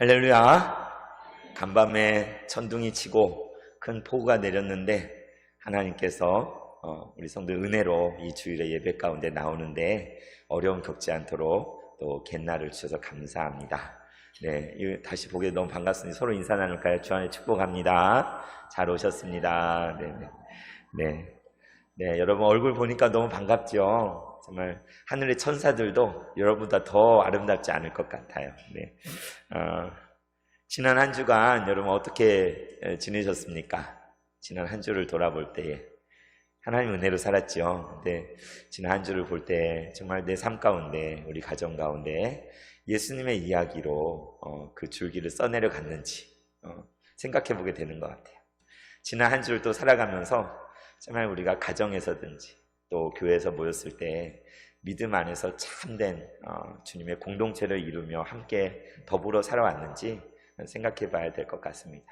할렐루야. 간밤에 천둥이 치고 큰 폭우가 내렸는데 하나님께서 우리 성도 은혜로 이 주일에 예배 가운데 나오는데 어려움 겪지 않도록 또 갯날을 주셔서 감사합니다. 네, 다시 보게 너무 반갑습니다. 서로 인사 나눌까요? 주안의 축복합니다. 잘 오셨습니다. 네, 여러분 얼굴 보니까 너무 반갑죠? 정말 하늘의 천사들도 여러분보다 더 아름답지 않을 것 같아요. 네. 지난 한 주간 여러분 어떻게 지내셨습니까? 지난 한 주를 돌아볼 때에 하나님 은혜로 살았죠. 근데 지난 한 주를 볼 때 정말 내 삶 가운데 우리 가정 가운데 예수님의 이야기로 그 줄기를 써내려 갔는지 생각해 보게 되는 것 같아요. 지난 한 주를 또 살아가면서 정말 우리가 가정에서든지 또 교회에서 모였을 때 믿음 안에서 참된 주님의 공동체를 이루며 함께 더불어 살아왔는지 생각해 봐야 될 것 같습니다.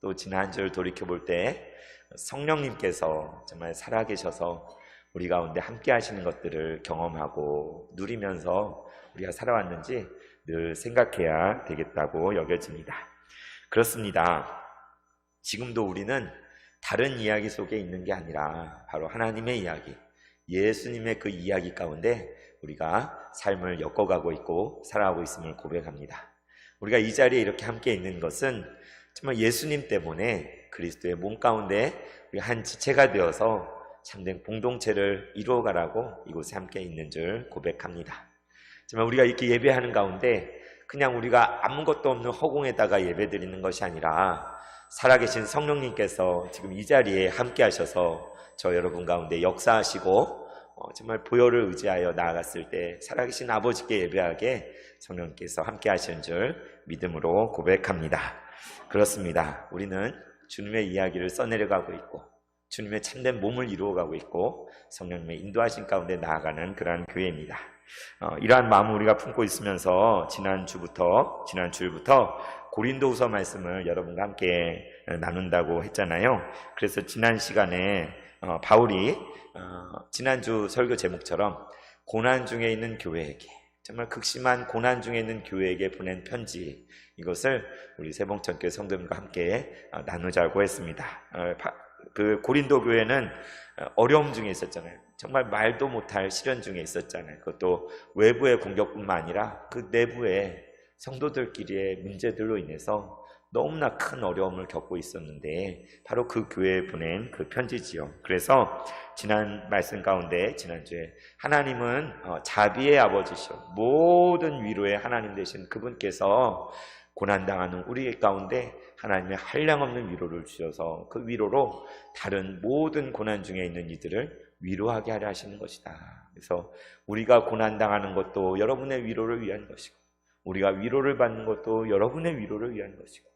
또 지난 한 주를 돌이켜 볼 때 성령님께서 정말 살아계셔서 우리 가운데 함께 하시는 것들을 경험하고 누리면서 우리가 살아왔는지 늘 생각해야 되겠다고 여겨집니다. 그렇습니다. 지금도 우리는 다른 이야기 속에 있는 게 아니라 바로 하나님의 이야기, 예수님의 그 이야기 가운데 우리가 삶을 엮어가고 있고 살아가고 있음을 고백합니다. 우리가 이 자리에 이렇게 함께 있는 것은 정말 예수님 때문에 그리스도의 몸 가운데 우리가 한 지체가 되어서 참된 공동체를 이루어가라고 이곳에 함께 있는 줄 고백합니다. 정말 우리가 이렇게 예배하는 가운데 그냥 우리가 아무것도 없는 허공에다가 예배드리는 것이 아니라 살아계신 성령님께서 지금 이 자리에 함께 하셔서 저 여러분 가운데 역사하시고 정말 보혈을 의지하여 나아갔을 때 살아계신 아버지께 예배하게 성령님께서 함께 하시는 줄 믿음으로 고백합니다. 그렇습니다. 우리는 주님의 이야기를 써내려가고 있고 주님의 참된 몸을 이루어가고 있고 성령님의 인도하신 가운데 나아가는 그러한 교회입니다. 이러한 마음을 우리가 품고 있으면서 지난 주일부터 고린도후서 말씀을 여러분과 함께 나눈다고 했잖아요. 그래서 지난 시간에 바울이 지난주 설교 제목처럼 고난 중에 있는 교회에게, 정말 극심한 고난 중에 있는 교회에게 보낸 편지, 이것을 우리 세봉천교회 성도님과 함께 나누자고 했습니다. 그 고린도 교회는 어려움 중에 있었잖아요. 정말 말도 못할 시련 중에 있었잖아요. 그것도 외부의 공격뿐만 아니라 그 내부의 성도들끼리의 문제들로 인해서 너무나 큰 어려움을 겪고 있었는데 바로 그 교회에 보낸 그 편지지요. 그래서 지난 말씀 가운데 지난주에 하나님은 자비의 아버지시오, 모든 위로의 하나님 되신 그분께서 고난당하는 우리 가운데 하나님의 한량없는 위로를 주셔서 그 위로로 다른 모든 고난 중에 있는 이들을 위로하게 하려 하시는 것이다. 그래서 우리가 고난당하는 것도 여러분의 위로를 위한 것이고 우리가 위로를 받는 것도 여러분의 위로를 위한 것이고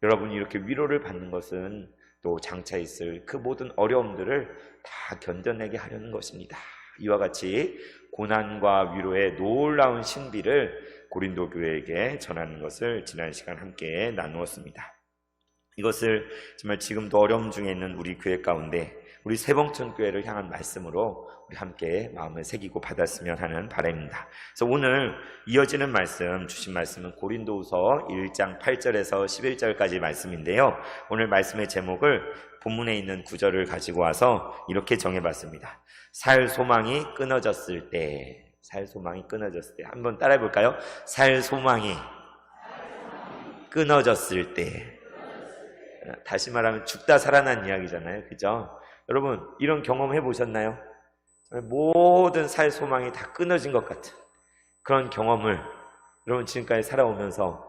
여러분이 이렇게 위로를 받는 것은 또 장차 있을 그 모든 어려움들을 다 견뎌내게 하려는 것입니다. 이와 같이 고난과 위로의 놀라운 신비를 고린도 교회에게 전하는 것을 지난 시간 함께 나누었습니다. 이것을 정말 지금도 어려움 중에 있는 우리 교회 가운데 우리 세봉천교회를 향한 말씀으로 우리 함께 마음을 새기고 받았으면 하는 바람입니다. 그래서 오늘 이어지는 말씀, 주신 말씀은 고린도후서 1장 8절에서 11절까지 말씀인데요. 오늘 말씀의 제목을 본문에 있는 구절을 가지고 와서 이렇게 정해봤습니다. 살 소망이 끊어졌을 때, 살 소망이 끊어졌을 때. 한번 따라해 볼까요? 살 소망이 끊어졌을 때. 다시 말하면 죽다 살아난 이야기잖아요. 그죠? 여러분 이런 경험 해보셨나요? 모든 살 소망이 다 끊어진 것 같은 그런 경험을 여러분 지금까지 살아오면서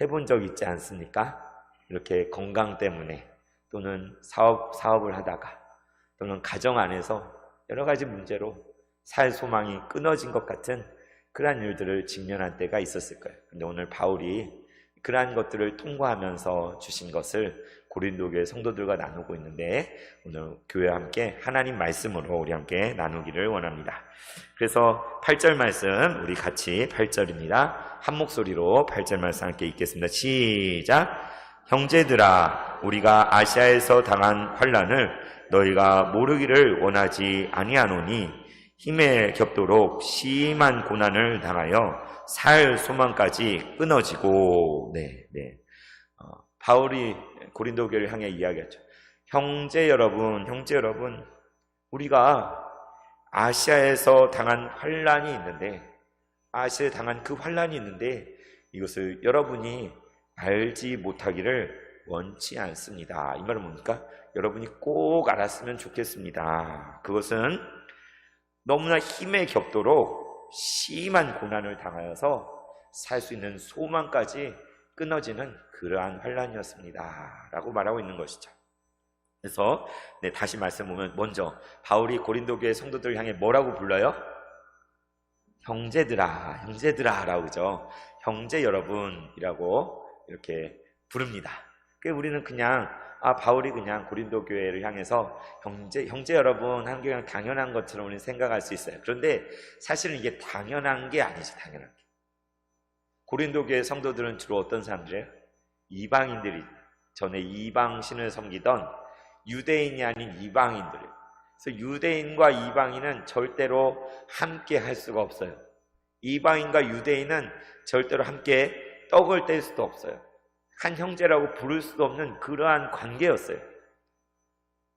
해본 적 있지 않습니까? 이렇게 건강 때문에 또는 사업을 하다가 또는 가정 안에서 여러 가지 문제로 살 소망이 끊어진 것 같은 그러한 일들을 직면한 때가 있었을 거예요. 근데 오늘 바울이 그러한 것들을 통과하면서 주신 것을 고린도 교회 성도들과 나누고 있는데 오늘 교회와 함께 하나님 말씀으로 우리 함께 나누기를 원합니다. 그래서 8절 말씀 우리 같이 8절입니다. 한 목소리로 8절 말씀 함께 읽겠습니다. 시작. 형제들아 우리가 아시아에서 당한 환난을 너희가 모르기를 원하지 아니하노니 힘에 겹도록 심한 고난을 당하여 살 소망까지 끊어지고, 바울이 고린도 교회를 향해 이야기하죠. 형제 여러분, 우리가 아시아에서 당한 환란이 있는데, 아시아에 당한 그 환란이 있는데 이것을 여러분이 알지 못하기를 원치 않습니다. 이 말은 뭡니까? 여러분이 꼭 알았으면 좋겠습니다. 그것은 너무나 힘에 겹도록 심한 고난을 당하여서 살 수 있는 소망까지 끊어지는 그러한 환란이었습니다. 라고 말하고 있는 것이죠. 그래서 다시 말씀 보면 먼저 바울이 고린도 교회 성도들을 향해 뭐라고 불러요? 형제들아 라고 그러죠. 형제 여러분이라고 이렇게 부릅니다. 우리는 그냥 바울이 그냥 고린도 교회를 향해서 형제 여러분 하는 게 그냥 당연한 것처럼 우리는 생각할 수 있어요. 그런데 사실은 이게 당연한 게 아니죠. 당연한 게. 고린도 교회 성도들은 주로 어떤 사람들이에요? 이방인들이, 전에 이방신을 섬기던 유대인이 아닌 이방인들이에요. 그래서 유대인과 이방인은 절대로 함께 할 수가 없어요. 이방인과 유대인은 절대로 함께 떡을 뗄 수도 없어요. 한 형제라고 부를 수도 없는 그러한 관계였어요.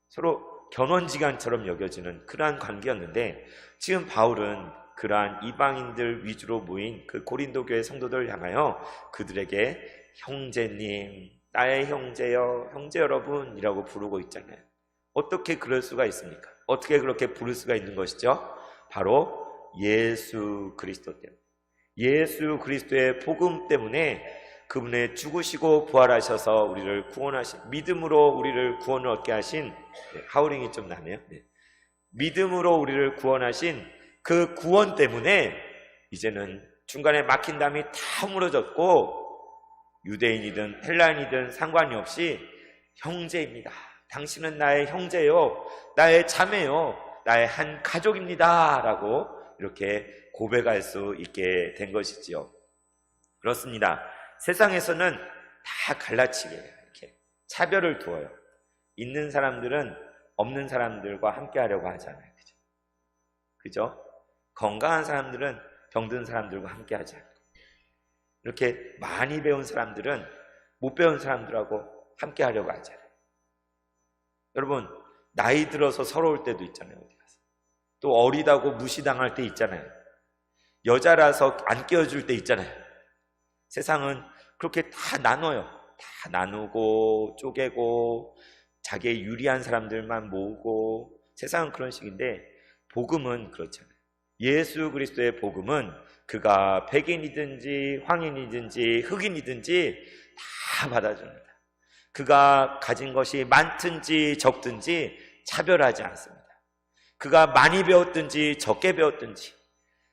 서로 견원지간처럼 여겨지는 그러한 관계였는데, 지금 바울은 그러한 이방인들 위주로 모인 그 고린도 교회 성도들을 향하여 그들에게 형제님, 나의 형제여, 형제 여러분이라고 부르고 있잖아요. 어떻게 그럴 수가 있습니까? 어떻게 그렇게 부를 수가 있는 것이죠? 바로 예수 그리스도 때문에, 예수 그리스도의 복음 때문에, 그분의 죽으시고 부활하셔서 우리를 구원하신, 믿음으로 우리를 구원을 얻게 하신, 하우링이 좀 나네요. 믿음으로 우리를 구원하신 그 구원 때문에 이제는 중간에 막힌 담이 다 무너졌고, 유대인이든 헬라인이든 상관이 없이 형제입니다. 당신은 나의 형제요, 나의 자매요, 나의 한 가족입니다 라고 이렇게 고백할 수 있게 된 것이지요. 그렇습니다. 세상에서는 다 갈라치게 이렇게 차별을 두어요. 있는 사람들은 없는 사람들과 함께 하려고 하잖아요. 그죠? 건강한 사람들은 병든 사람들과 함께 하지 않고, 이렇게 많이 배운 사람들은 못 배운 사람들하고 함께 하려고 하잖아요. 여러분, 나이 들어서 서러울 때도 있잖아요. 어디 가서. 또 어리다고 무시당할 때 있잖아요. 여자라서 안 껴줄 때 있잖아요. 세상은 그렇게 다 나눠요. 다 나누고 쪼개고 자기의 유리한 사람들만 모으고, 세상은 그런 식인데 복음은 그렇잖아요. 예수 그리스도의 복음은 그가 백인이든지 황인이든지 흑인이든지 다 받아줍니다. 그가 가진 것이 많든지 적든지 차별하지 않습니다. 그가 많이 배웠든지 적게 배웠든지,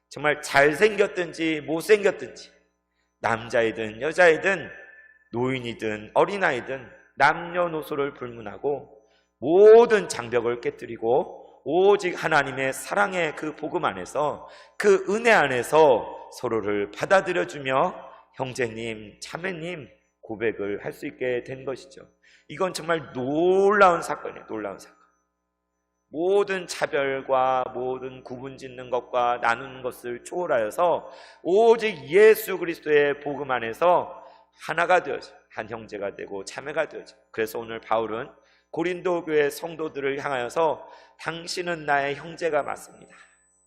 정말 잘생겼든지 못생겼든지, 남자이든 여자이든 노인이든 어린아이든 남녀노소를 불문하고 모든 장벽을 깨뜨리고 오직 하나님의 사랑의 그 복음 안에서, 그 은혜 안에서 서로를 받아들여주며 형제님, 자매님 고백을 할 수 있게 된 것이죠. 이건 정말 놀라운 사건이에요. 놀라운 사건. 모든 차별과 모든 구분짓는 것과 나누는 것을 초월하여서 오직 예수 그리스도의 복음 안에서 하나가 되어져, 한 형제가 되고 자매가 되어져. 그래서 오늘 바울은 고린도 교회 성도들을 향하여서 당신은 나의 형제가 맞습니다.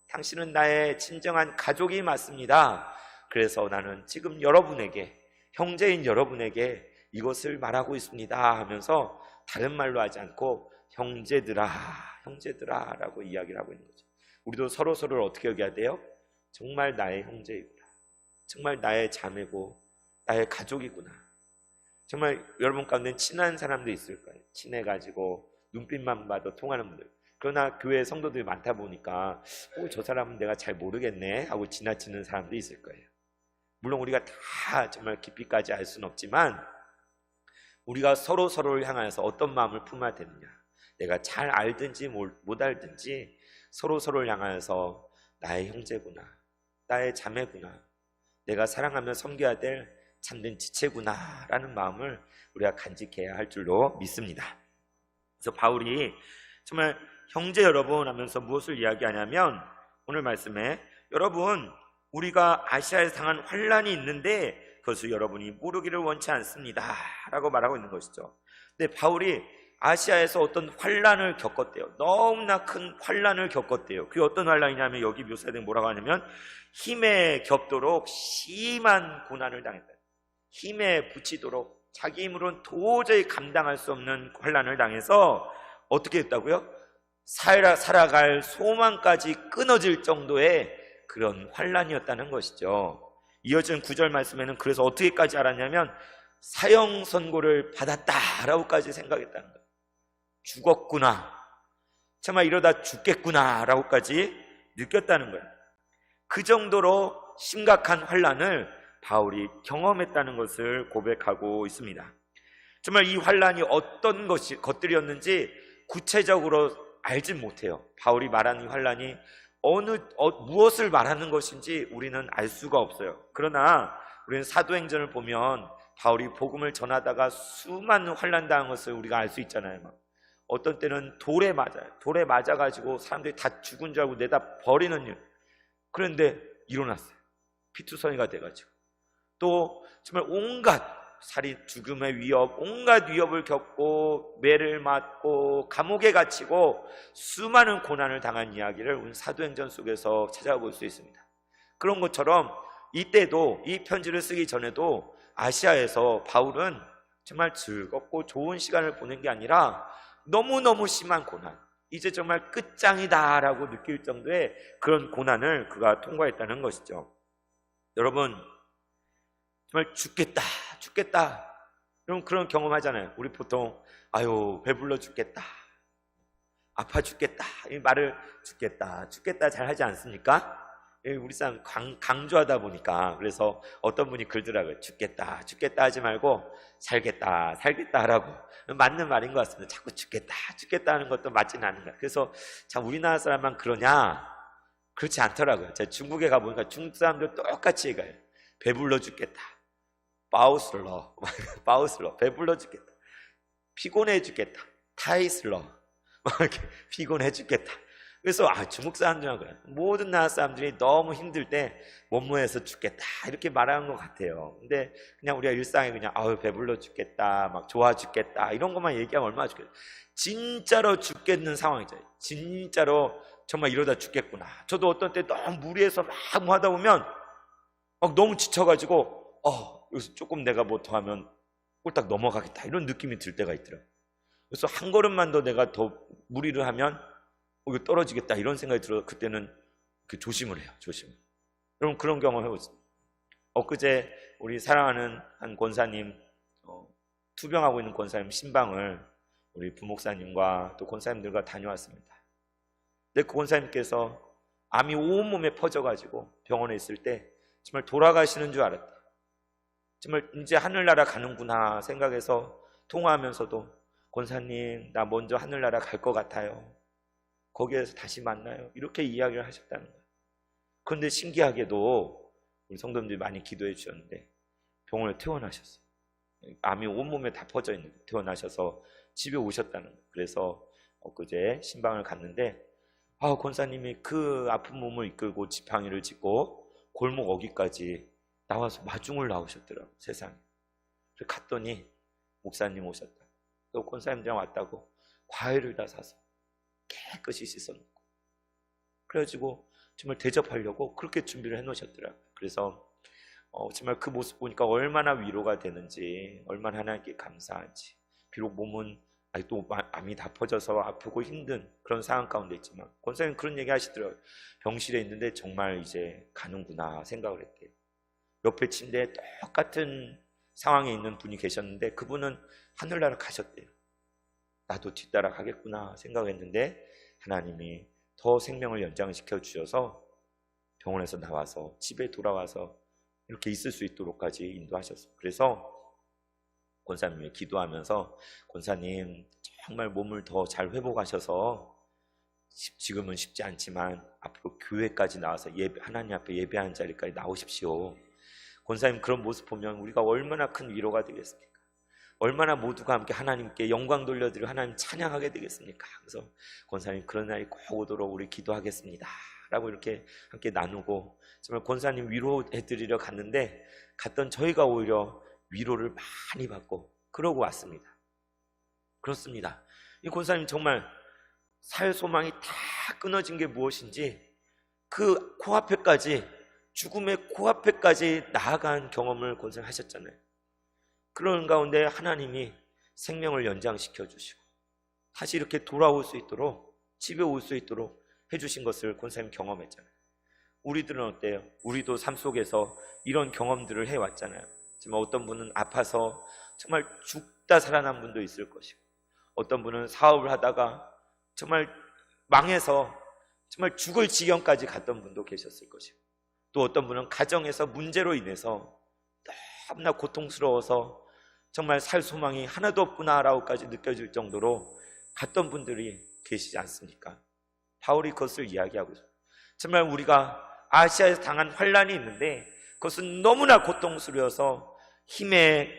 당신은 나의 진정한 가족이 맞습니다. 그래서 나는 지금 여러분에게, 형제인 여러분에게 이것을 말하고 있습니다 하면서 다른 말로 하지 않고 형제들아 라고 이야기를 하고 있는 거죠. 우리도 서로를 어떻게 여겨야 돼요? 정말 나의 형제이구나, 정말 나의 자매고 나의 가족이구나. 정말 여러분 가운데 친한 사람도 있을 거예요. 친해가지고 눈빛만 봐도 통하는 분들. 그러나 교회 성도들이 많다 보니까 저 사람은 내가 잘 모르겠네 하고 지나치는 사람도 있을 거예요. 물론 우리가 다 정말 깊이까지 알 수는 없지만 우리가 서로를 향해서 어떤 마음을 품어야 되느냐, 내가 잘 알든지 못 알든지 서로를 향하여서 나의 형제구나, 나의 자매구나, 내가 사랑하며 섬겨야 될 참된 지체구나 라는 마음을 우리가 간직해야 할 줄로 믿습니다. 그래서 바울이 정말 형제 여러분 하면서 무엇을 이야기하냐면 오늘 말씀에 여러분 우리가 아시아에서 당한 환란이 있는데 그것을 여러분이 모르기를 원치 않습니다 라고 말하고 있는 것이죠. 근데 바울이 아시아에서 어떤 환란을 겪었대요. 너무나 큰 환란을 겪었대요. 그게 어떤 환란이냐면 여기 묘사된 뭐라고 하냐면 힘에 겹도록 심한 고난을 당했다. 힘에 부치도록 자기 힘으로는 도저히 감당할 수 없는 환란을 당해서 어떻게 했다고요? 살아갈 소망까지 끊어질 정도의 그런 환란이었다는 것이죠. 이어진 9절 말씀에는 그래서 어떻게까지 알았냐면 사형 선고를 받았다라고까지 생각했다는 거예요. 죽었구나, 정말 이러다 죽겠구나 라고까지 느꼈다는 거예요. 그 정도로 심각한 환란을 바울이 경험했다는 것을 고백하고 있습니다. 정말 이 환란이 어떤 것들이었는지 구체적으로 알진 못해요. 바울이 말하는 이 환란이 무엇을 말하는 것인지 우리는 알 수가 없어요. 그러나 우리는 사도행전을 보면 바울이 복음을 전하다가 수많은 환란 당한 것을 우리가 알 수 있잖아요. 어떤 때는 돌에 맞아요. 돌에 맞아가지고 사람들이 다 죽은 줄 알고 내다 버리는 일. 그런데 일어났어요. 피투성이가 돼가지고. 또 정말 온갖 살인, 죽음의 위협, 온갖 위협을 겪고 매를 맞고 감옥에 갇히고 수많은 고난을 당한 이야기를 우리 사도행전 속에서 찾아볼 수 있습니다. 그런 것처럼 이때도 이 편지를 쓰기 전에도 아시아에서 바울은 정말 즐겁고 좋은 시간을 보낸 게 아니라 너무너무 심한 고난, 이제 정말 끝장이다 라고 느낄 정도의 그런 고난을 그가 통과했다는 것이죠. 여러분 정말 죽겠다 여러분 그런 경험 하잖아요. 우리 보통 아유 배불러 죽겠다, 아파 죽겠다, 이 말을 죽겠다 잘 하지 않습니까? 우리 사람 강조하다 보니까. 그래서 어떤 분이 글더라고요. 죽겠다 하지 말고 살겠다 하라고. 맞는 말인 것 같습니다. 자꾸 죽겠다 하는 것도 맞지는 않는 거예요. 그래서 참 우리나라 사람만 그러냐? 그렇지 않더라고요. 제가 중국에 가보니까 중국 사람들 똑같이 얘기해요. 배불러 죽겠다, 바우슬러 배불러 죽겠다, 피곤해 죽겠다, 타이슬러 피곤해 죽겠다. 그래서 중국 사람들은 그래요. 모든 나라 사람들이 너무 힘들 때 뭐뭐해서 죽겠다 이렇게 말하는 것 같아요. 근데 그냥 우리가 일상에 그냥 아유 배불러 죽겠다, 막 좋아 죽겠다 이런 것만 얘기하면 얼마나 죽겠다. 진짜로 죽겠는 상황이죠. 진짜로 정말 이러다 죽겠구나. 저도 어떤 때 너무 무리해서 막 뭐 하다 보면 너무 지쳐가지고 여기서 조금 내가 뭐 더 하면 꼴딱 넘어가겠다 이런 느낌이 들 때가 있더라고요. 그래서 한 걸음만 더 내가 더 무리를 하면 이거 떨어지겠다 이런 생각이 들어서 그때는 조심을 해요. 여러분 그런 경험 해보세요. 엊그제 우리 사랑하는 한 권사님, 투병하고 있는 권사님 신방을 우리 부목사님과 또 권사님들과 다녀왔습니다. 근데 그 권사님께서 암이 온몸에 퍼져가지고 병원에 있을 때 정말 돌아가시는 줄 알았대요. 정말 이제 하늘나라 가는구나 생각해서 통화하면서도 권사님 나 먼저 하늘나라 갈 것 같아요, 거기에서 다시 만나요 이렇게 이야기를 하셨다는 거예요. 그런데 신기하게도 우리 성도님들이 많이 기도해 주셨는데 병원에 퇴원하셨어요. 암이 온몸에 다 퍼져 있는데 퇴원하셔서 집에 오셨다는 거예요. 그래서 엊그제 신방을 갔는데 권사님이 그 아픈 몸을 이끌고 지팡이를 짚고 골목 어귀까지 나와서 마중을 나오셨더라고요. 세상에. 그래서 갔더니 목사님 오셨다, 또 권사님들이랑 왔다고 과일을 다 사서 깨끗이 씻어놓고 그래가지고 정말 대접하려고 그렇게 준비를 해놓으셨더라고요. 그래서 정말 그 모습 보니까 얼마나 위로가 되는지, 얼마나 하나님께 감사한지. 비록 몸은 아직도 암이 다 퍼져서 아프고 힘든 그런 상황 가운데 있지만 권사님 그런 얘기 하시더라고요. 병실에 있는데 정말 이제 가는구나 생각을 했대요. 옆에 침대에 똑같은 상황에 있는 분이 계셨는데 그분은 하늘나라 가셨대요. 나도 뒤따라 가겠구나 생각했는데 하나님이 더 생명을 연장시켜 주셔서 병원에서 나와서 집에 돌아와서 이렇게 있을 수 있도록까지 인도하셨어요. 그래서 권사님이 기도하면서 권사님 정말 몸을 더 잘 회복하셔서 지금은 쉽지 않지만 앞으로 교회까지 나와서 하나님 앞에 예배하는 자리까지 나오십시오. 권사님 그런 모습 보면 우리가 얼마나 큰 위로가 되겠습니까? 얼마나 모두가 함께 하나님께 영광 돌려드리고 하나님 찬양하게 되겠습니까? 그래서 권사님 그런 날이 꼭 오도록 우리 기도하겠습니다 라고 이렇게 함께 나누고 정말 권사님 위로해드리러 갔는데 갔던 저희가 오히려 위로를 많이 받고 그러고 왔습니다. 그렇습니다. 이 권사님 정말 살 소망이 다 끊어진 게 무엇인지 그 코앞에까지 죽음의 코앞에까지 나아간 경험을 권사님 하셨잖아요. 그런 가운데 하나님이 생명을 연장시켜 주시고 다시 이렇게 돌아올 수 있도록 집에 올 수 있도록 해주신 것을 권사님 경험했잖아요. 우리들은 어때요? 우리도 삶 속에서 이런 경험들을 해왔잖아요. 정말 어떤 분은 아파서 정말 죽다 살아난 분도 있을 것이고 어떤 분은 사업을 하다가 정말 망해서 정말 죽을 지경까지 갔던 분도 계셨을 것이고 또 어떤 분은 가정에서 문제로 인해서 너무나 고통스러워서 정말 살 소망이 하나도 없구나라고까지 느껴질 정도로 갔던 분들이 계시지 않습니까? 바울이 그것을 이야기하고 있어요. 정말 우리가 아시아에서 당한 환란이 있는데 그것은 너무나 고통스러워서 힘에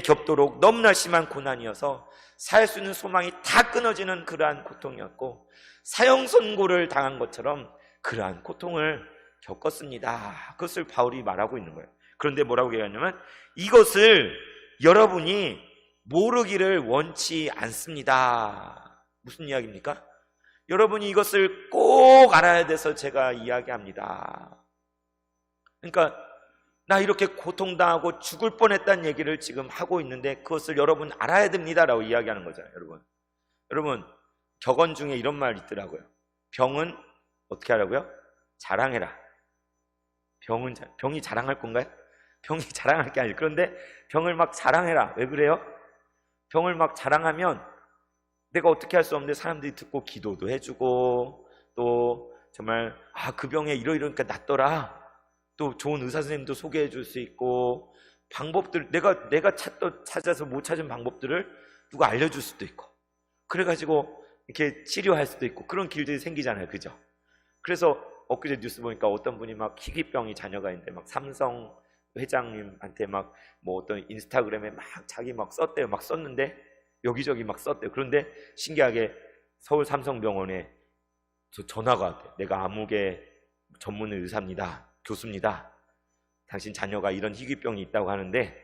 겹도록 너무나 심한 고난이어서 살 수 있는 소망이 다 끊어지는 그러한 고통이었고 사형선고를 당한 것처럼 그러한 고통을 겪었습니다. 그것을 바울이 말하고 있는 거예요. 그런데 뭐라고 얘기하냐면 이것을 여러분이 모르기를 원치 않습니다. 무슨 이야기입니까? 여러분이 이것을 꼭 알아야 돼서 제가 이야기합니다. 그러니까 나 이렇게 고통당하고 죽을 뻔했다는 얘기를 지금 하고 있는데 그것을 여러분 알아야 됩니다라고 이야기하는 거잖아요. 여러분 격언 중에 이런 말이 있더라고요. 병은 어떻게 하라고요? 자랑해라. 병이 자랑할 건가요? 병이 자랑할 게 아니에요. 그런데 병을 막 자랑해라. 왜 그래요? 병을 막 자랑하면 내가 어떻게 할 수 없는데 사람들이 듣고 기도도 해주고 또 정말 그 병에 이러니까 낫더라. 또 좋은 의사 선생님도 소개해 줄 수 있고 방법들 내가 찾아서 못 찾은 방법들을 누가 알려줄 수도 있고 그래가지고 이렇게 치료할 수도 있고 그런 길들이 생기잖아요. 그죠? 그래서 엊그제 뉴스 보니까 어떤 분이 막 희귀병이 자녀가 있는데 막 삼성 회장님한테 막 뭐 어떤 인스타그램에 막 자기 막 썼대요. 막 썼는데 여기저기 막 썼대요. 그런데 신기하게 서울 삼성병원에 전화가 왔대요. 내가 암흑의 전문 의사입니다. 교수입니다. 당신 자녀가 이런 희귀병이 있다고 하는데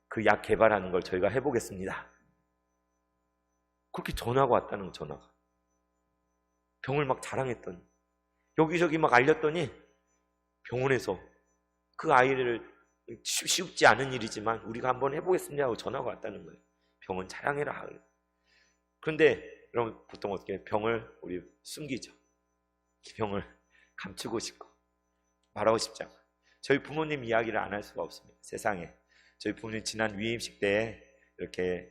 그 약 개발하는 걸 저희가 해보겠습니다. 그렇게 전화가 왔다는 거. 전화가 병을 막 자랑했더니 여기저기 막 알렸더니 병원에서 그 아이를 쉽지 않은 일이지만 우리가 한번 해보겠습니다 하고 전화가 왔다는 거예요. 병은 자랑해라. 그런데 여러분 보통 어떻게 해요? 병을 우리 숨기죠. 병을 감추고 싶고 말하고 싶지 않고 저희 부모님 이야기를 안 할 수가 없습니다. 세상에 저희 부모님 지난 위임식 때 이렇게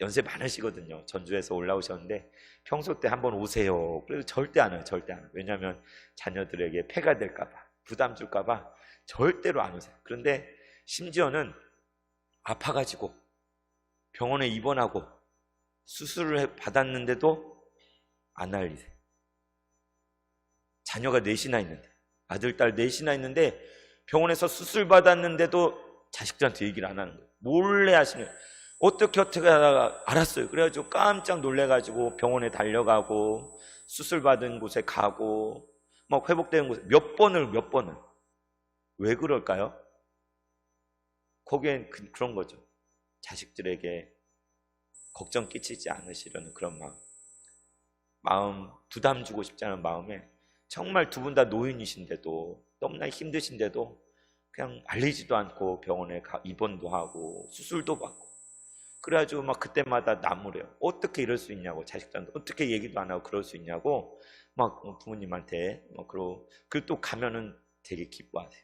연세 많으시거든요. 전주에서 올라오셨는데 평소 때 한번 오세요. 그래서 절대 안 와요. 절대 안 와요. 왜냐하면 자녀들에게 폐가 될까 봐 부담 줄까 봐 절대로 안 오세요. 그런데 심지어는 아파가지고 병원에 입원하고 수술을 받았는데도 안 알리세요. 자녀가 넷이나 있는데 아들, 딸 넷이나 있는데 병원에서 수술 받았는데도 자식들한테 얘기를 안 하는 거예요. 몰래 하시는 거예요. 어떻게 하다가 알았어요. 그래가지고 깜짝 놀래가지고 병원에 달려가고 수술 받은 곳에 가고 막 회복되는 곳에 몇 번을 왜 그럴까요? 거기엔 그런 거죠. 자식들에게 걱정 끼치지 않으시려는 그런 마음 부담 주고 싶지 않은 마음에 정말 두 분 다 노인이신데도 너무나 힘드신데도 그냥 알리지도 않고 병원에 입원도 하고 수술도 받고 그래가지고 막 그때마다 나무래요. 어떻게 이럴 수 있냐고 자식들한테 어떻게 얘기도 안 하고 그럴 수 있냐고 막 부모님한테 그리고 또 가면은 되게 기뻐하세요.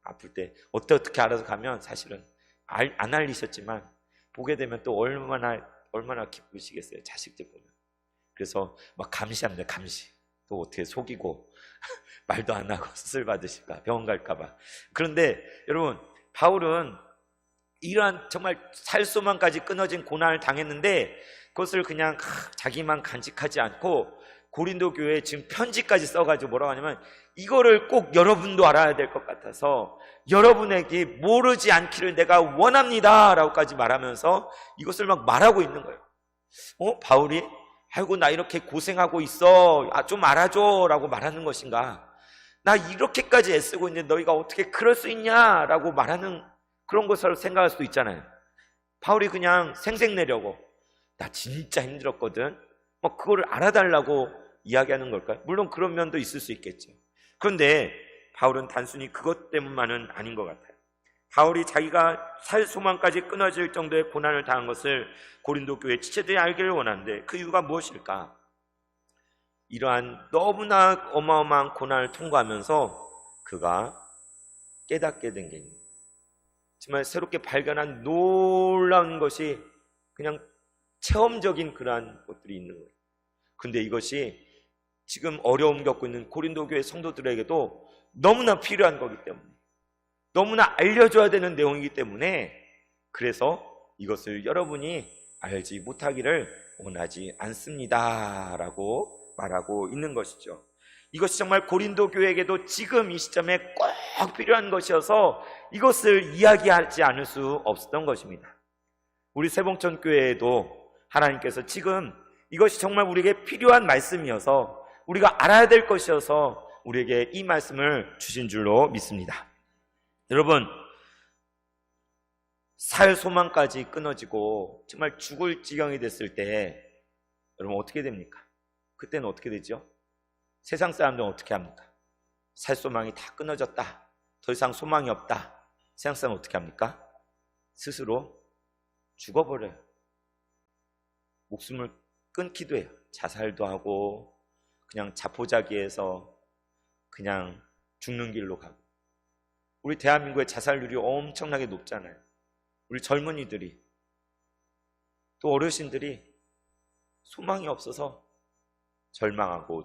아플 때 어떻게 알아서 가면 사실은 안 알리셨지만 보게 되면 또 얼마나 기쁘시겠어요. 자식들 보면. 그래서 막 감시합니다. 감시. 또 어떻게 속이고 말도 안 하고 수술 받으실까 병원 갈까봐. 그런데 여러분 바울은 이러한 정말 살소망까지 끊어진 고난을 당했는데 그것을 그냥 자기만 간직하지 않고 고린도 교회에 지금 편지까지 써가지고 뭐라고 하냐면 이거를 꼭 여러분도 알아야 될 것 같아서 여러분에게 모르지 않기를 내가 원합니다 라고까지 말하면서 이것을 막 말하고 있는 거예요. 바울이 아이고 나 이렇게 고생하고 있어, 좀 알아줘 라고 말하는 것인가, 나 이렇게까지 애쓰고 있는데 너희가 어떻게 그럴 수 있냐 라고 말하는 그런 것으로 생각할 수도 있잖아요. 바울이 그냥 생색내려고 나 진짜 힘들었거든, 뭐 그거를 알아달라고 이야기하는 걸까요? 물론 그런 면도 있을 수 있겠죠. 그런데 바울은 단순히 그것 때문만은 아닌 것 같아요. 바울이 자기가 살 소망까지 끊어질 정도의 고난을 당한 것을 고린도 교회 지체들이 알기를 원하는데 그 이유가 무엇일까? 이러한 너무나 어마어마한 고난을 통과하면서 그가 깨닫게 된 게 있는, 정말 새롭게 발견한 놀라운 것이 그냥 체험적인 그러한 것들이 있는 거예요. 근데 이것이 지금 어려움 겪고 있는 고린도 교회 성도들에게도 너무나 필요한 거기 때문에, 너무나 알려줘야 되는 내용이기 때문에, 그래서 이것을 여러분이 알지 못하기를 원하지 않습니다 라고 말하고 있는 것이죠. 이것이 정말 고린도 교회에게도 지금 이 시점에 꼭 필요한 것이어서 이것을 이야기하지 않을 수 없었던 것입니다. 우리 세봉천 교회에도 하나님께서 지금 이것이 정말 우리에게 필요한 말씀이어서, 우리가 알아야 될 것이어서 우리에게 이 말씀을 주신 줄로 믿습니다. 여러분, 살 소망까지 끊어지고 정말 죽을 지경이 됐을 때 여러분 어떻게 됩니까? 그때는 어떻게 되죠? 세상 사람들은 어떻게 합니까? 살 소망이 다 끊어졌다, 더 이상 소망이 없다, 세상 사람은 어떻게 합니까? 스스로 죽어버려요. 목숨을 끊기도 해요. 자살도 하고 그냥 자포자기해서 그냥 죽는 길로 가고. 우리 대한민국의 자살률이 엄청나게 높잖아요. 우리 젊은이들이, 또 어르신들이 소망이 없어서 절망하고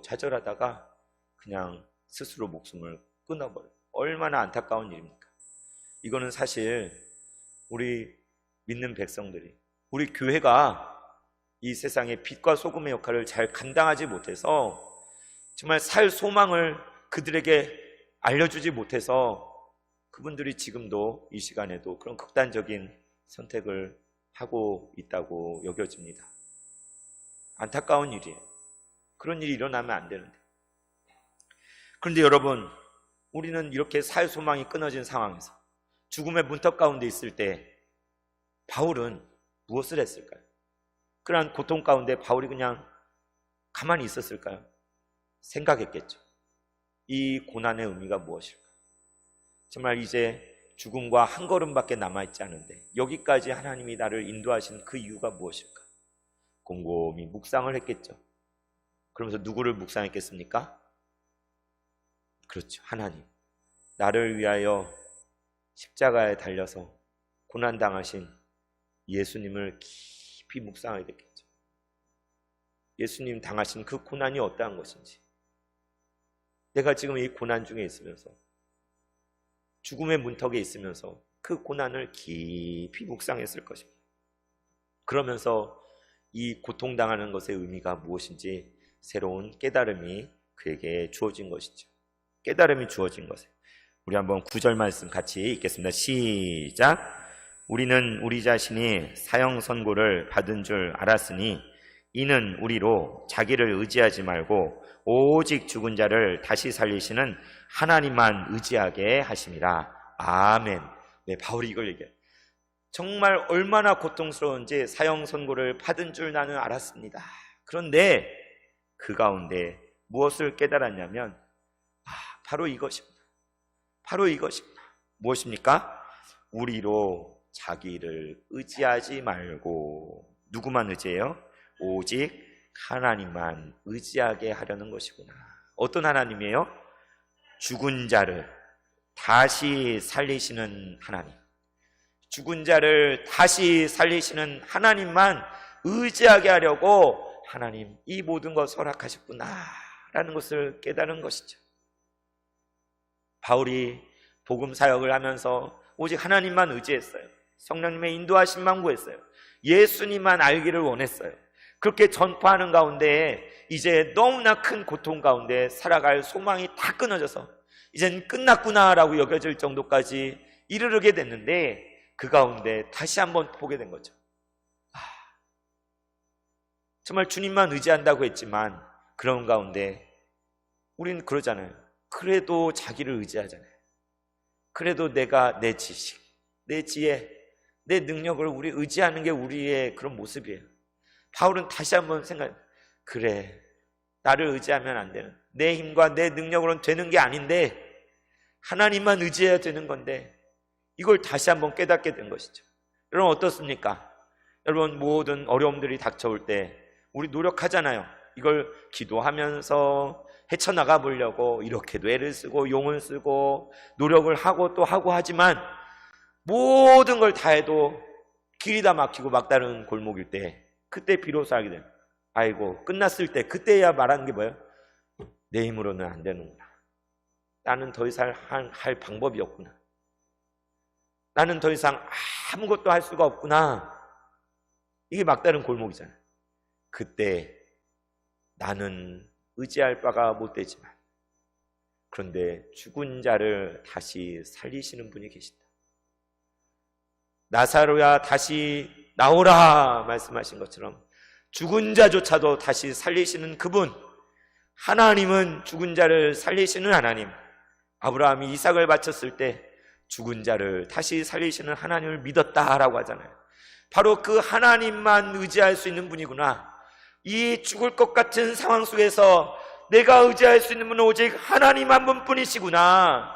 좌절하다가 그냥 스스로 목숨을 끊어버려요. 얼마나 안타까운 일입니까? 이거는 사실 우리 믿는 백성들이, 우리 교회가 이 세상의 빛과 소금의 역할을 잘 감당하지 못해서, 정말 살 소망을 그들에게 알려주지 못해서 그분들이 지금도 이 시간에도 그런 극단적인 선택을 하고 있다고 여겨집니다. 안타까운 일이에요. 그런 일이 일어나면 안 되는데. 그런데 여러분, 우리는 이렇게 살 소망이 끊어진 상황에서 죽음의 문턱 가운데 있을 때 바울은 무엇을 했을까요? 그러한 고통 가운데 바울이 그냥 가만히 있었을까요? 생각했겠죠. 이 고난의 의미가 무엇일까? 정말 이제 죽음과 한 걸음밖에 남아있지 않은데 여기까지 하나님이 나를 인도하신 그 이유가 무엇일까? 곰곰이 묵상을 했겠죠. 그러면서 누구를 묵상했겠습니까? 그렇죠, 하나님. 나를 위하여 십자가에 달려서 고난당하신 예수님을 깊이 묵상하게 됐겠죠. 예수님 당하신 그 고난이 어떠한 것인지, 내가 지금 이 고난 중에 있으면서, 죽음의 문턱에 있으면서 그 고난을 깊이 묵상했을 것입니다. 그러면서 이 고통당하는 것의 의미가 무엇인지 새로운 깨달음이 그에게 주어진 것이죠. 깨달음이 주어진 것에 우리 한번 9절 말씀 같이 읽겠습니다. 시작. 우리는 우리 자신이 사형 선고를 받은 줄 알았으니 이는 우리로 자기를 의지하지 말고 오직 죽은 자를 다시 살리시는 하나님만 의지하게 하심이라. 아멘. 네, 바울이 이걸 얘기해요. 정말 얼마나 고통스러운지 사형 선고를 받은 줄 나는 알았습니다. 그런데 그 가운데 무엇을 깨달았냐면 바로 이것입니다. 바로 이것입니다. 무엇입니까? 우리로 자기를 의지하지 말고 누구만 의지해요? 오직 하나님만 의지하게 하려는 것이구나. 어떤 하나님이에요? 죽은 자를 다시 살리시는 하나님. 죽은 자를 다시 살리시는 하나님만 의지하게 하려고 하나님 이 모든 것을 허락하셨구나 라는 것을 깨달은 것이죠. 바울이 복음 사역을 하면서 오직 하나님만 의지했어요. 성령님의 인도하심만 구했어요. 예수님만 알기를 원했어요. 그렇게 전파하는 가운데 이제 너무나 큰 고통 가운데 살아갈 소망이 다 끊어져서 이젠 끝났구나라고 여겨질 정도까지 이르게 됐는데 그 가운데 다시 한번 보게 된 거죠. 정말 주님만 의지한다고 했지만 그런 가운데 우리는 그러잖아요. 그래도 자기를 의지하잖아요. 그래도 내가 내 지식, 내 지혜, 내 능력을 우리 의지하는 게 우리의 그런 모습이에요. 바울은 다시 한번 그래, 나를 의지하면 안 되는, 내 힘과 내 능력으로는 되는 게 아닌데 하나님만 의지해야 되는 건데, 이걸 다시 한번 깨닫게 된 것이죠. 여러분 어떻습니까? 여러분 모든 어려움들이 닥쳐올 때 우리 노력하잖아요. 이걸 기도하면서 헤쳐나가 보려고 이렇게도 애를 쓰고 용을 쓰고 노력을 하고 또 하고 하지만 모든 걸 다 해도 길이 다 막히고 막다른 골목일 때, 그때 비로소 알게 돼요. 아이고, 끝났을 때 그때야 말하는 게 뭐예요? 내 힘으로는 안 되는구나. 나는 더 이상 할 방법이 없구나. 나는 더 이상 아무것도 할 수가 없구나. 이게 막다른 골목이잖아요. 그때 나는 의지할 바가 못 되지만, 그런데 죽은 자를 다시 살리시는 분이 계신다. 나사로야 다시 나오라 말씀하신 것처럼 죽은 자조차도 다시 살리시는 그분, 하나님은 죽은 자를 살리시는 하나님. 아브라함이 이삭을 바쳤을 때 죽은 자를 다시 살리시는 하나님을 믿었다라고 하잖아요. 바로 그 하나님만 의지할 수 있는 분이구나. 이 죽을 것 같은 상황 속에서 내가 의지할 수 있는 분은 오직 하나님 한 분뿐이시구나.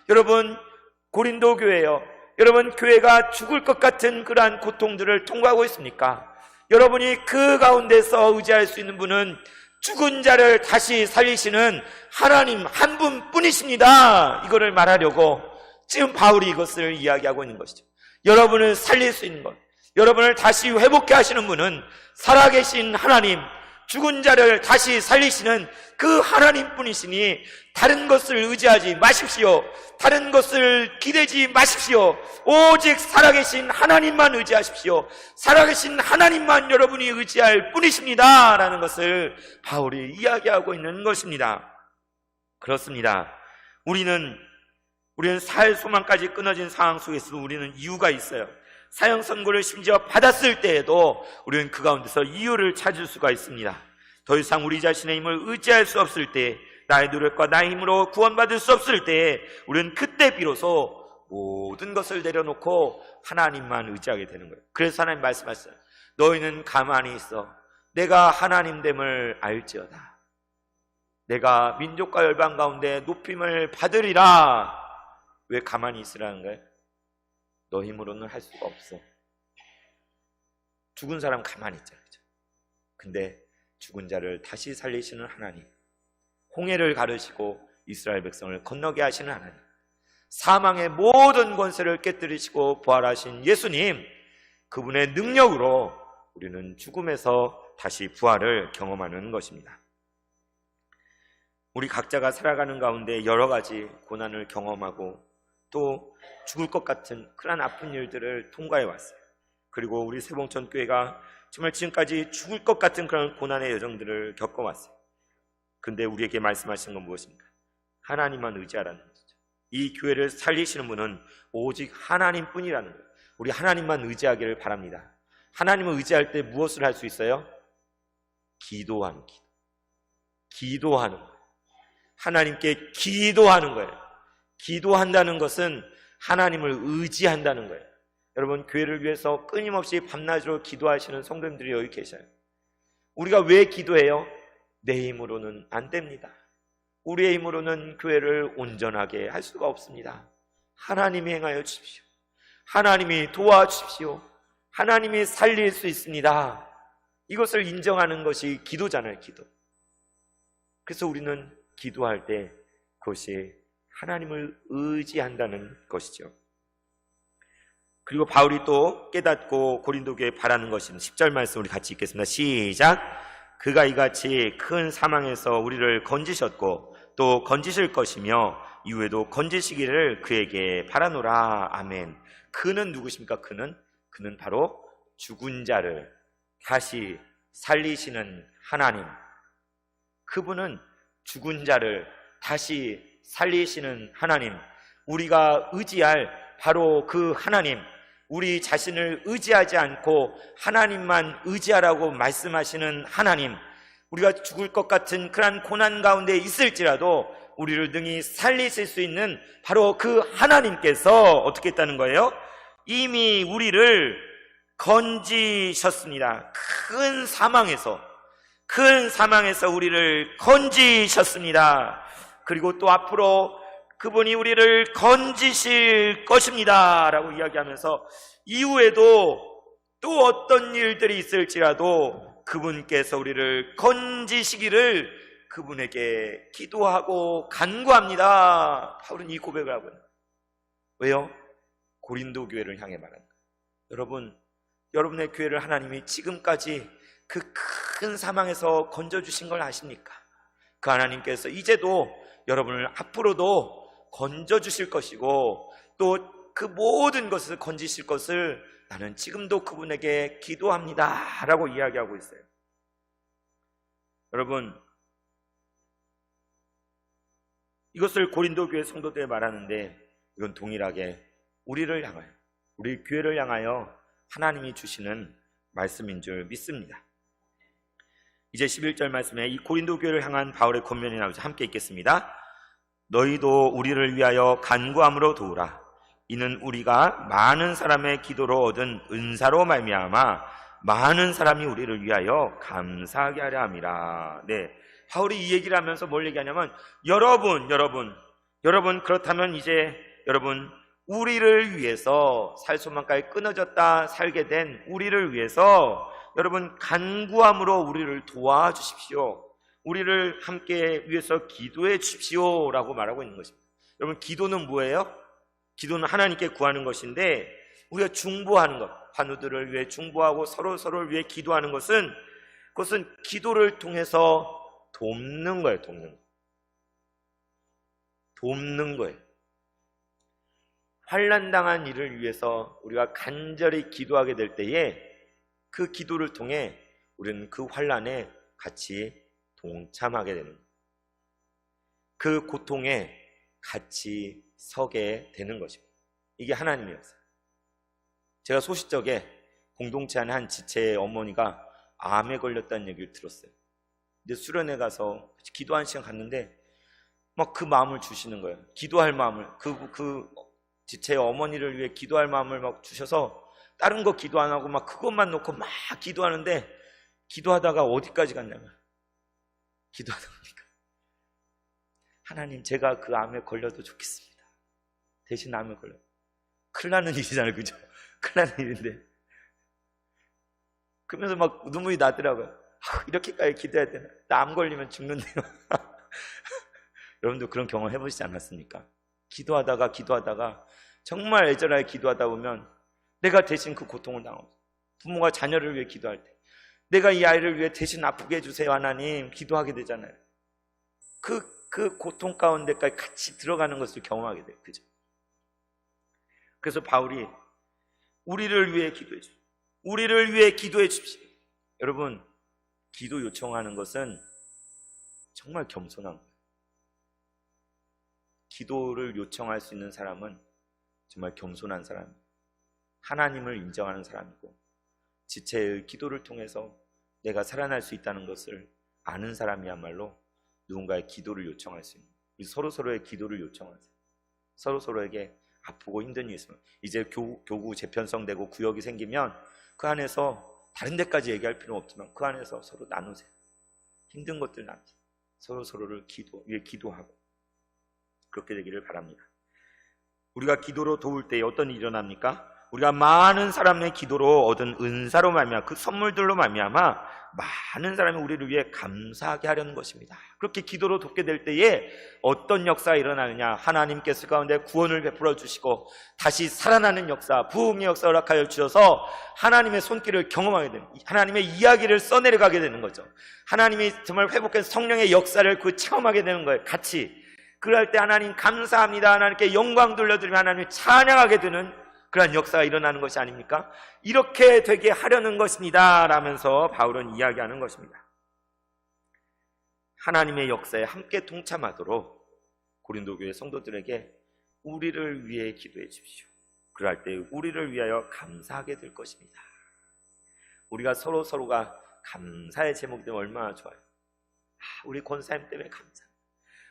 여러분, 고린도 교회요, 여러분 교회가 죽을 것 같은 그러한 고통들을 통과하고 있습니까? 여러분이 그 가운데서 의지할 수 있는 분은 죽은 자를 다시 살리시는 하나님 한 분뿐이십니다. 이거를 말하려고 지금 바울이 이것을 이야기하고 있는 것이죠. 여러분을 살릴 수 있는 것, 여러분을 다시 회복케 하시는 분은 살아계신 하나님, 죽은 자를 다시 살리시는 그 하나님뿐이시니 다른 것을 의지하지 마십시오. 다른 것을 기대지 마십시오. 오직 살아계신 하나님만 의지하십시오. 살아계신 하나님만 여러분이 의지할 뿐이십니다 라는 것을 바울이 이야기하고 있는 것입니다. 그렇습니다. 우리는 살 소망까지 끊어진 상황 속에서도 우리는 이유가 있어요. 사형 선고를 심지어 받았을 때에도 우리는 그 가운데서 이유를 찾을 수가 있습니다. 더 이상 우리 자신의 힘을 의지할 수 없을 때, 나의 노력과 나의 힘으로 구원받을 수 없을 때, 우리는 그때 비로소 모든 것을 내려놓고 하나님만 의지하게 되는 거예요. 그래서 하나님 말씀하셨어요. 너희는 가만히 있어. 내가 하나님됨을 알지어다. 내가 민족과 열방 가운데 높임을 받으리라. 왜 가만히 있으라는 거예요? 너 힘으로는 할 수가 없어. 죽은 사람 가만히 있잖아요. 근데 죽은 자를 다시 살리시는 하나님, 홍해를 가르시고 이스라엘 백성을 건너게 하시는 하나님, 사망의 모든 권세를 깨뜨리시고 부활하신 예수님, 그분의 능력으로 우리는 죽음에서 다시 부활을 경험하는 것입니다. 우리 각자가 살아가는 가운데 여러 가지 고난을 경험하고 또 죽을 것 같은 그런 아픈 일들을 통과해 왔어요. 그리고 우리 세봉천교회가 정말 지금까지 죽을 것 같은 그런 고난의 여정들을 겪어왔어요. 근데 우리에게 말씀하신 건 무엇입니까? 하나님만 의지하라는 거죠. 이 교회를 살리시는 분은 오직 하나님뿐이라는 거예요. 우리 하나님만 의지하기를 바랍니다. 하나님을 의지할 때 무엇을 할 수 있어요? 기도하는 기도. 기도하는 거예요. 하나님께 기도하는 거예요. 기도한다는 것은 하나님을 의지한다는 거예요. 여러분, 교회를 위해서 끊임없이 밤낮으로 기도하시는 성도님들이 여기 계셔요. 우리가 왜 기도해요? 내 힘으로는 안 됩니다. 우리의 힘으로는 교회를 온전하게 할 수가 없습니다. 하나님이 행하여 주십시오. 하나님이 도와주십시오. 하나님이 살릴 수 있습니다. 이것을 인정하는 것이 기도잖아요, 기도. 그래서 우리는 기도할 때 그것이 하나님을 의지한다는 것이죠. 그리고 바울이 또 깨닫고 고린도 교회에 바라는 것은 10절 말씀 우리 같이 읽겠습니다. 시작. 그가 이같이 큰 사망에서 우리를 건지셨고 또 건지실 것이며 이후에도 건지시기를 그에게 바라노라. 아멘. 그는 누구십니까? 그는 바로 죽은 자를 다시 살리시는 하나님. 그분은 죽은 자를 다시 살리시는 하나님, 우리가 의지할 바로 그 하나님, 우리 자신을 의지하지 않고 하나님만 의지하라고 말씀하시는 하나님, 우리가 죽을 것 같은 그러한 고난 가운데 있을지라도 우리를 능히 살리실 수 있는 바로 그 하나님께서 어떻게 했다는 거예요? 이미 우리를 건지셨습니다. 큰 사망에서 우리를 건지셨습니다. 그리고 또 앞으로 그분이 우리를 건지실 것입니다 라고 이야기하면서 이후에도 또 어떤 일들이 있을지라도 그분께서 우리를 건지시기를 그분에게 기도하고 간구합니다. 바울은 이 고백을 하고 있는 거예요. 왜요? 고린도 교회를 향해 말하는 거예요. 여러분, 여러분의 교회를 하나님이 지금까지 그 큰 사망에서 건져주신 걸 아십니까? 그 하나님께서 이제도 여러분을 앞으로도 건져주실 것이고 또 그 모든 것을 건지실 것을 나는 지금도 그분에게 기도합니다 라고 이야기하고 있어요. 여러분, 이것을 고린도 교회 성도들에 말하는데 이건 동일하게 우리를 향하여, 우리 교회를 향하여 하나님이 주시는 말씀인 줄 믿습니다. 이제 11절 말씀에 이 고린도 교회를 향한 바울의 권면이 나오죠. 함께 읽겠습니다. 너희도 우리를 위하여 간구함으로 도우라. 이는 우리가 많은 사람의 기도로 얻은 은사로 말미암아 많은 사람이 우리를 위하여 감사하게 하려 함이라. 네, 바울이 이 얘기를 하면서 뭘 얘기하냐면 여러분 그렇다면 이제 여러분 우리를 위해서 살소망까지 끊어졌다 살게 된 우리를 위해서 여러분 간구함으로 우리를 도와주십시오. 우리를 함께 위해서 기도해 주십시오 라고 말하고 있는 것입니다. 여러분, 기도는 뭐예요? 기도는 하나님께 구하는 것인데 우리가 중보하는 것, 환우들을 위해 중보하고 서로를 위해 기도하는 것은 그것은 기도를 통해서 돕는 거예요. 돕는 거예요. 환난당한 이를 위해서 우리가 간절히 기도하게 될 때에 그 기도를 통해 우리는 그 환난에 같이 동참하게 되는 거예요. 그 고통에 같이 서게 되는 것입니다. 이게 하나님의 역사. 제가 소시적에 공동체 안에 한 지체의 어머니가 암에 걸렸다는 얘기를 들었어요. 근데 수련회 가서 기도 한 시간 갔는데 막 그 마음을 주시는 거예요. 기도할 마음을, 그 지체의 어머니를 위해 기도할 마음을 막 주셔서 다른 거 기도 안 하고 막 그것만 놓고 막 기도하는데 기도하다가 어디까지 갔냐면 기도하다 보니까 하나님, 제가 그 암에 걸려도 좋겠습니다. 대신 암에 걸려. 큰일 나는 일이잖아요, 그죠? 큰일 나는 일인데. 그러면서 막 눈물이 나더라고요. 이렇게까지 기도해야 되나? 나 암 걸리면 죽는데요. 여러분도 그런 경험 해보시지 않았습니까? 기도하다가 정말 애절하게 기도하다 보면 내가 대신 그 고통을 당하고, 부모가 자녀를 위해 기도할 때 내가 이 아이를 위해 대신 아프게 해주세요 하나님 기도하게 되잖아요. 그 고통 가운데까지 같이 들어가는 것을 경험하게 돼요. 그죠? 그래서 바울이 우리를 위해 기도해 주십시오. 우리를 위해 기도해 주십시오. 여러분, 기도 요청하는 것은 정말 겸손한 거예요. 기도를 요청할 수 있는 사람은 정말 겸손한 사람이에요. 하나님을 인정하는 사람이고 지체의 기도를 통해서 내가 살아날 수 있다는 것을 아는 사람이야말로 누군가의 기도를 요청할 수 있는, 서로의 기도를 요청하세요. 서로에게 아프고 힘든 일이 있으면 이제 교구 재편성되고 구역이 생기면 그 안에서 다른 데까지 얘기할 필요는 없지만 그 안에서 서로 나누세요. 힘든 것들 나누세요. 서로를 위해 기도하고 그렇게 되기를 바랍니다. 우리가 기도로 도울 때 어떤 일이 일어납니까? 우리가 많은 사람의 기도로 얻은 은사로 말미암아, 그 선물들로 말미암아 많은 사람이 우리를 위해 감사하게 하려는 것입니다. 그렇게 기도로 돕게 될 때에 어떤 역사가 일어나느냐? 하나님께서 가운데 구원을 베풀어 주시고 다시 살아나는 역사, 부흥의 역사를 허락하여 주셔서 하나님의 손길을 경험하게 되는, 하나님의 이야기를 써내려가게 되는 거죠. 하나님이 정말 회복된 성령의 역사를 그 체험하게 되는 거예요. 같이. 그럴 때 하나님 감사합니다, 하나님께 영광 돌려드리며 하나님을 찬양하게 되는 그런 역사가 일어나는 것이 아닙니까? 이렇게 되게 하려는 것입니다 라면서 바울은 이야기하는 것입니다. 하나님의 역사에 함께 동참하도록 고린도 교회 성도들에게 우리를 위해 기도해 주십시오. 그럴 때 우리를 위하여 감사하게 될 것입니다. 우리가 서로가 감사의 제목이 되면 얼마나 좋아요. 우리 권사님 때문에 감사,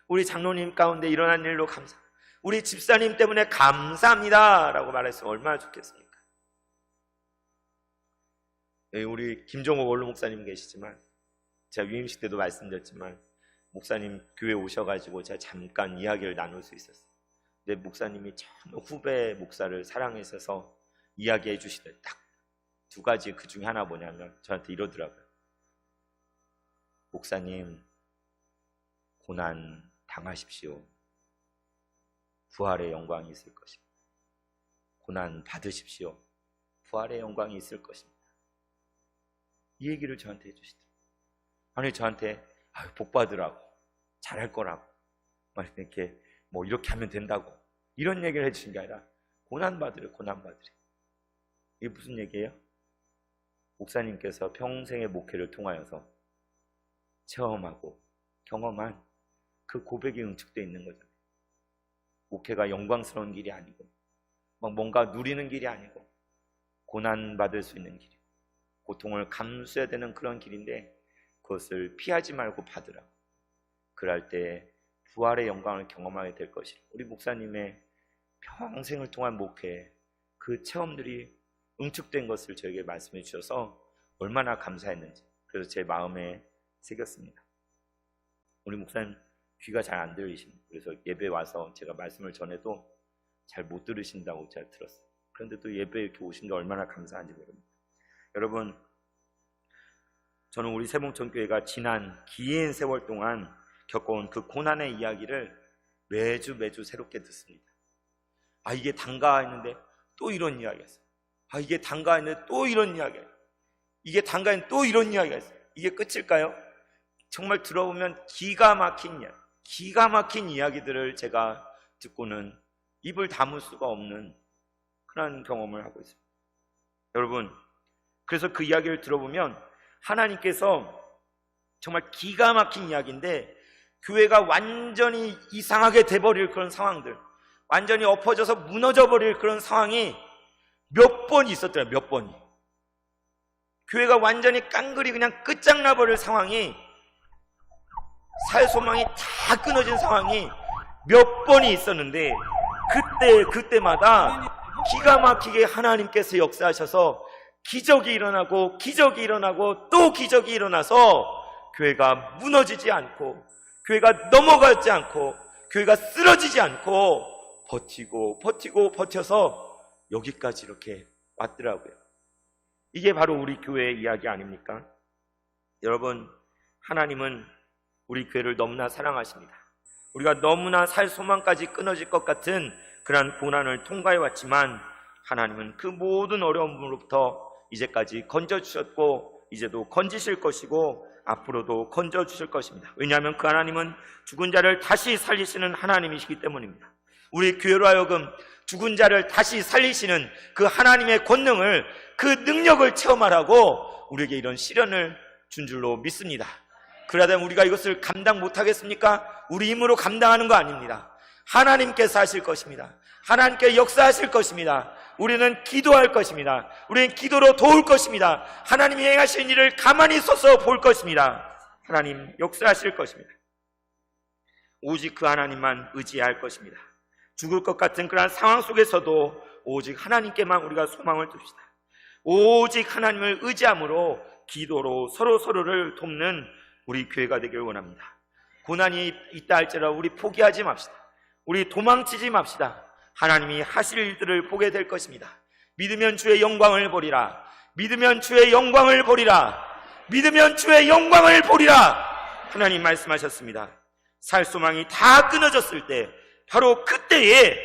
우리 장로님 가운데 일어난 일로 감사, 우리 집사님 때문에 감사합니다 라고 말했으면 얼마나 좋겠습니까? 우리 김종호 원로 목사님 계시지만, 제가 유임식 때도 말씀드렸지만 목사님 교회 오셔가지고 제가 잠깐 이야기를 나눌 수 있었어요. 근데 목사님이 참 후배 목사를 사랑하셔서 이야기해 주시던 딱 두 가지, 그 중에 하나 뭐냐면 저한테 이러더라고요. 목사님, 고난 당하십시오. 부활의 영광이 있을 것입니다. 고난 받으십시오. 부활의 영광이 있을 것입니다. 이 얘기를 저한테 해주시더라고요. 아니, 저한테 복 받으라고, 잘할 거라고, 막 이렇게 뭐 이렇게 하면 된다고, 이런 얘기를 해주신 게 아니라 고난 받으래, 고난 받으래. 이게 무슨 얘기예요? 목사님께서 평생의 목회를 통하여서 체험하고 경험한 그 고백이 응축되어 있는 거잖아요. 목회가 영광스러운 길이 아니고 막 뭔가 누리는 길이 아니고 고난 받을 수 있는 길이고 고통을 감수해야 되는 그런 길인데, 그것을 피하지 말고 받으라고. 그럴 때 부활의 영광을 경험하게 될 것이라. 우리 목사님의 평생을 통한 목회, 그 체험들이 응축된 것을 저에게 말씀해 주셔서 얼마나 감사했는지, 그래서 제 마음에 새겼습니다. 우리 목사님 귀가 잘 안 들리십니다. 그래서 예배 와서 제가 말씀을 전해도 잘 못 들으신다고 제가 들었어요. 그런데 또 예배에 이렇게 오신 게 얼마나 감사한지 모릅니다. 여러분, 저는 우리 세봉천교회가 지난 긴 세월 동안 겪어온 그 고난의 이야기를 매주 새롭게 듣습니다. 이게 단가 했는데 또 이런 이야기가 있어요. 이게 단가 했는데 또 이런 이야기가 있어요. 이게 단가 했는데 또 이런 이야기가 있어요. 이게 끝일까요? 정말 들어보면 기가 막힌 이야기들을 제가 듣고는 입을 다물 수가 없는 그런 경험을 하고 있습니다. 여러분, 그래서 그 이야기를 들어보면 하나님께서 정말 기가 막힌 이야기인데, 교회가 완전히 이상하게 돼버릴 그런 상황들, 완전히 엎어져서 무너져버릴 그런 상황이 몇 번 있었더라고요. 몇 번이. 교회가 완전히 깡그리 그냥 끝장나버릴 상황이, 살 소망이 다 끊어진 상황이 몇 번이 있었는데, 그때마다 기가 막히게 하나님께서 역사하셔서 기적이 일어나고 또 기적이 일어나서 교회가 무너지지 않고, 교회가 넘어가지 않고, 교회가 쓰러지지 않고 버텨서 여기까지 이렇게 왔더라고요. 이게 바로 우리 교회의 이야기 아닙니까? 여러분, 하나님은 우리 교회를 너무나 사랑하십니다. 우리가 너무나 살 소망까지 끊어질 것 같은 그런 고난을 통과해 왔지만, 하나님은 그 모든 어려움으로부터 이제까지 건져주셨고, 이제도 건지실 것이고, 앞으로도 건져주실 것입니다. 왜냐하면 그 하나님은 죽은 자를 다시 살리시는 하나님이시기 때문입니다. 우리 교회로 하여금 죽은 자를 다시 살리시는 그 하나님의 권능을, 그 능력을 체험하라고 우리에게 이런 시련을 준 줄로 믿습니다. 그러다면 우리가 이것을 감당 못하겠습니까? 우리 힘으로 감당하는 거 아닙니다. 하나님께서 하실 것입니다. 하나님께 역사하실 것입니다. 우리는 기도할 것입니다. 우리는 기도로 도울 것입니다. 하나님이 행하신 일을 가만히 서서 볼 것입니다. 하나님 역사하실 것입니다. 오직 그 하나님만 의지할 것입니다. 죽을 것 같은 그런 상황 속에서도 오직 하나님께만 우리가 소망을 둡시다. 오직 하나님을 의지함으로 기도로 서로를 돕는 우리 교회가 되길 원합니다. 고난이 있다 할지라도 우리 포기하지 맙시다. 우리 도망치지 맙시다. 하나님이 하실 일들을 보게 될 것입니다. 믿으면 주의 영광을 보리라. 믿으면 주의 영광을 보리라. 믿으면 주의 영광을 보리라. 하나님 말씀하셨습니다. 살 소망이 다 끊어졌을 때, 바로 그때에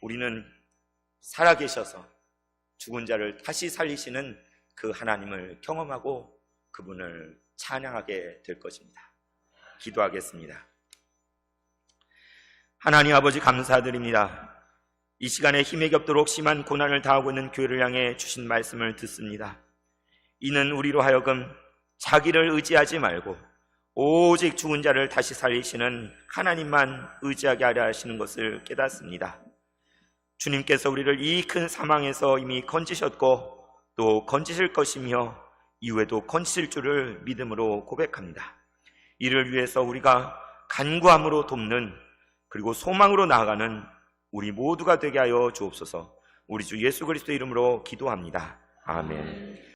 우리는 살아계셔서 죽은 자를 다시 살리시는 그 하나님을 경험하고 그분을 찬양하게 될 것입니다. 기도하겠습니다. 하나님 아버지, 감사드립니다. 이 시간에 힘에 겹도록 심한 고난을 당하고 있는 교회를 향해 주신 말씀을 듣습니다. 이는 우리로 하여금 자기를 의지하지 말고 오직 죽은 자를 다시 살리시는 하나님만 의지하게 하려 하시는 것을 깨닫습니다. 주님께서 우리를 이 큰 사망에서 이미 건지셨고 또 건지실 것이며 이후에도 건지실 줄을 믿음으로 고백합니다. 이를 위해서 우리가 간구함으로 돕는, 그리고 소망으로 나아가는 우리 모두가 되게 하여 주옵소서. 우리 주 예수 그리스도의 이름으로 기도합니다. 아멘.